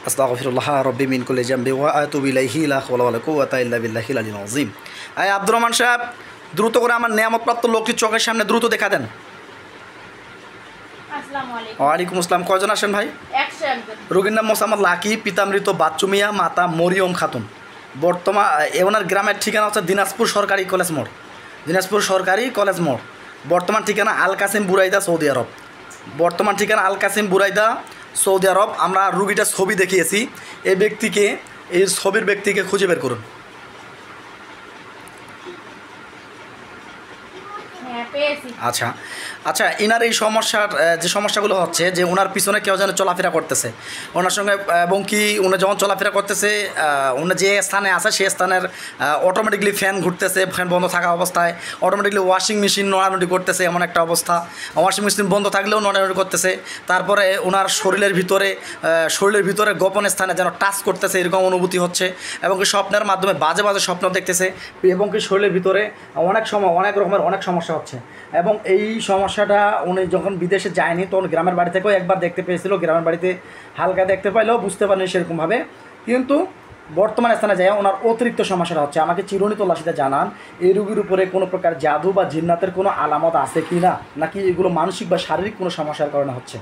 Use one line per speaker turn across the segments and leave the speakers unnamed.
আস্তাগফিরুল্লাহ রব্বি মিন কুল্লি জামবি ওয়া আতুবু ইলাইহি লা হাওলা ওয়ালা কুওয়াতা ইল্লা বিল্লাহিল আলিয়্যিল আযীম। আয় আব্দুর রহমান সাহেব, দ্রুত করে আমার নিয়ামতপ্রাপ্ত লোকটি চোখের সামনে দ্রুত দেখা দেন।
আসসালামু আলাইকুম।
ওয়ালাইকুম আসসালাম। কয়জন আসেন ভাই?
101
রোগীর নাম মোসাম্মদ লাকি, পিতা মৃত বাচ্চু মিয়া, মাতা মরিয়ম খাতুন। বর্তমান ওনার গ্রামের ঠিকানা হচ্ছে দিনাজপুর সরকারি কলেজ মোড়, দিনাজপুর সরকারি কলেজ মোড়। বর্তমান ঠিকানা আল কাসিম বুরাইদা, সৌদি আরব। বর্তমান ঠিকানা আল কাসিম বুরাইদা, সৌদি আরব। আমরা রুগীটার ছবি দেখিয়েছি। এই ছবির ব্যক্তিকে খুঁজে বের করুন।
হ্যাঁ, পেয়েছি।
আচ্ছা আচ্ছা, ইনার এই সমস্যার যে সমস্যাগুলো হচ্ছে যে ওনার পিছনে কেউ যেন চলাফেরা করতেছে ওনার সঙ্গে, এবং কি উনি যখন চলাফেরা করতেছে উনি যে স্থানে আছে সেই স্থানের অটোমেটিকলি ফ্যান ঘুরতেছে, ফ্যান বন্ধ থাকা অবস্থায় অটোমেটিকলি ওয়াশিং মেশিন নড়ানড়ি করতেছে, এমন একটা অবস্থা। ওয়াশিং মেশিন বন্ধ থাকলেও নড়ানড়ি করতেছে। তারপরে ওনার শরীরের ভিতরে গোপন স্থানে যেন টাচ করতেছে এরকম অনুভূতি হচ্ছে, এবং কি স্বপ্নের মাধ্যমে বাজে বাজে স্বপ্ন দেখতেছে, এবং কি শরীরের ভিতরে অনেক রকমের অনেক সমস্যা হচ্ছে। এবং এই সমস্যাটা উনি যখন বিদেশে যায়নি তখন গ্রামের বাড়ি থেকেও একবার দেখতে পেয়েছিল, গ্রামের বাড়িতে হালকা দেখতে পাইলেও বুঝতে পারেনি সেরকমভাবে। কিন্তু বর্তমান স্থানে যায় ওনার অতিরিক্ত সমস্যাটা হচ্ছে। আমাকে চিরুনি তল্লাশিতে জানান এই রোগীর উপরে কোনো প্রকার জাদু বা জিন্নাতের কোনো আলামত আছে কি না, নাকি এগুলো মানসিক বা শারীরিক কোনো সমস্যার কারণে হচ্ছে।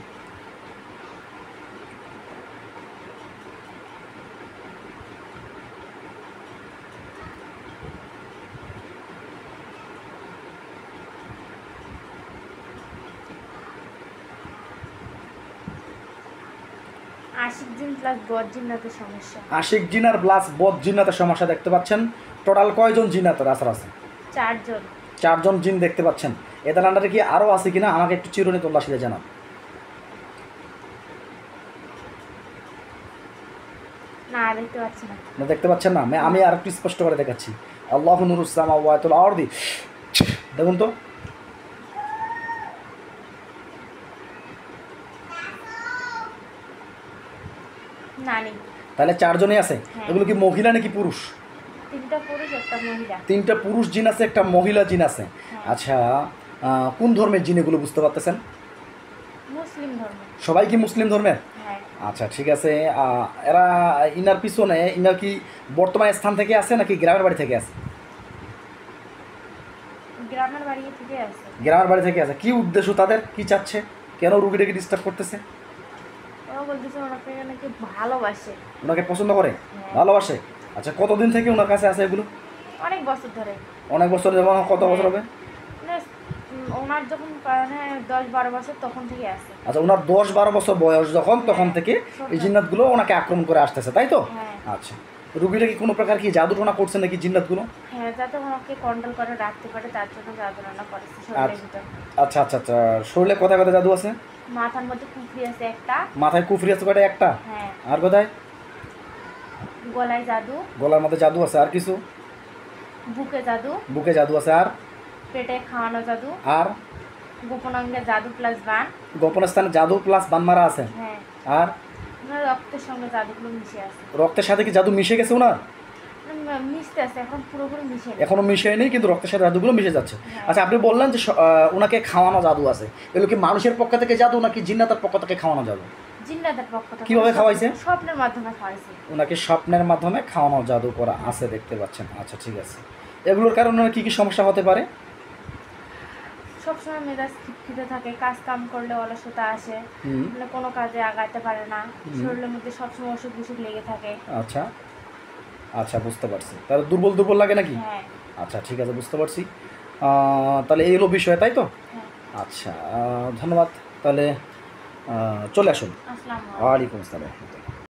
আশিক জিন প্লাস বদ জিন্নাতের সমস্যা।
আশিক জিনার প্লাস বদ জিন্নাতের সমস্যা দেখতে পাচ্ছেন। টোটাল কয়জন জিন্নাতের আসার আছে?
4 জন।
4 জন জিন দেখতে পাচ্ছেন। এদের আন্ডারে কি আরও আছে কিনা আমাকে একটু চিরুনি তল্লাশিতে জানান।
না, দেখতে পাচ্ছি না।
না, দেখতে পাচ্ছেন না? আমি আর একটু স্পষ্ট করে দেখাচ্ছি। আল্লাহু নূরুস সামাওয়াতি ওয়াল আরদি। দেখুন তো,
না নেই।
তাহলে 4 জনই আছে।
হ্যাঁ।
এগুলো কি মহিলা নাকি পুরুষ?
3টা পুরুষ, একটা মহিলা।
3টা পুরুষ জিন আছে, একটা মহিলা জিন আছে।
হ্যাঁ।
আচ্ছা, কোন ধর্মের জিন এগুলো বুঝতে পারতেছেন?
মুসলিম ধর্ম।
সবাই কি মুসলিম ধর্মের?
হ্যাঁ।
আচ্ছা, ঠিক আছে। এরা ইনার পিছনে ইনার কি বর্তমান স্থান থেকে আছে নাকি গ্রামের বাড়ি থেকে আছে?
গ্রামের বাড়ি থেকে আছে।
গ্রামের বাড়ি থেকে আছে। কি উদ্দেশ্য তাদের, কি চাচ্ছে, কেন রুগীটাকে ডিস্টার্ব করতেছে?
ওরা বলতেছে ওনাকে নাকি ভালোবাসে।
ওনাকে পছন্দ করে,
হ্যাঁ।
ভালোবাসে। আচ্ছা, কতদিন থেকে ওনার কাছে আছে এগুলো?
অনেক বছর ধরে।
অনেক বছর, যেমন কত বছর হবে?
মানে ওনার যখন 10-12 বছর তখন থেকে আছে।
আচ্ছা, ওনার 10-12 বছর বয়স যখন, তখন থেকে এই জিন্নাতগুলো ওনাকে আক্রমণ করে আসতেছে, তাই তো?
হ্যাঁ।
আচ্ছা, রুগীটা কি কোনো প্রকার কি জাদুটোনা করছে নাকি জিন্নাতগুলো?
হ্যাঁ, যাতে ওনাকে কন্ট্রোল করে রাখতে পারে তার জন্য জাদুটনা করেছে শরীরের ভিতর।
আচ্ছা আচ্ছা আচ্ছা, শরীরে কোথায় কোথায় জাদু আছে?
মাথার মধ্যে কুফরি আছে একটা।
মাথায় কুফরি আছে কয়টা? একটা।
হ্যাঁ।
আর কোথায়?
গলায় জাদু।
গলার মধ্যে জাদু আছে। আর কিছু?
বুকে জাদু।
বুকে জাদু আছে। আর?
পেটে খাওয়ানো জাদু।
আর?
গোপনাঙ্গে জাদু প্লাস বান।
গোপন স্থানে জাদু প্লাস বান মারা আছে।
হ্যাঁ।
আর?
ওনার রক্তের সঙ্গে জাদুগুলো মিশে আছে।
রক্তের সাথে কি জাদু মিশে গেছে ওনার?
মিশতে আছে, এখন পুরোপুরি মিশে নেই।
এখনো মিশে নেই, কিন্তু রক্তের সাথে জাদুগুলো মিশে যাচ্ছে।
হ্যাঁ।
আচ্ছা, আপনি বললেন যে ওনাকে খাওয়ানো জাদু আছে। এগুলো কি মানুষের পক্ষ থেকে জাদু নাকি জিন্নাতের পক্ষ থেকে খাওয়ানো জাদু?
জিন্নাতের পক্ষ থেকে।
কিভাবে খাওয়াইছে?
স্বপ্নের মাধ্যমে খাওয়াইছে।
ওনাকে স্বপ্নের মাধ্যমে খাওয়ানো জাদু করা আছে, দেখতে পাচ্ছেন। আচ্ছা, ঠিক আছে। এগুলোর কারণে ওনার কী কী সমস্যা হতে পারে?
সবসময় মেজাজ খিটখিটে থাকে, কাজ কাম করলে অলসতা আসে, মানে কোনো কাজে আগাতে পারে না, শরীরের মধ্যে সবসময় অসুখ বিসুখ লেগে থাকে।
আচ্ছা আচ্ছা, বুঝতে পারছি। তাহলে দুর্বল দুর্বল লাগে নাকি?
হ্যাঁ।
আচ্ছা, ঠিক আছে, বুঝতে পারছি। তাহলে এই হলো বিষয়, তাই তো?
হ্যাঁ।
আচ্ছা, ধন্যবাদ। তাহলে চলে আসুন।
আসসালামু আলাইকুম।
ওয়ালাইকুম আসসালাম।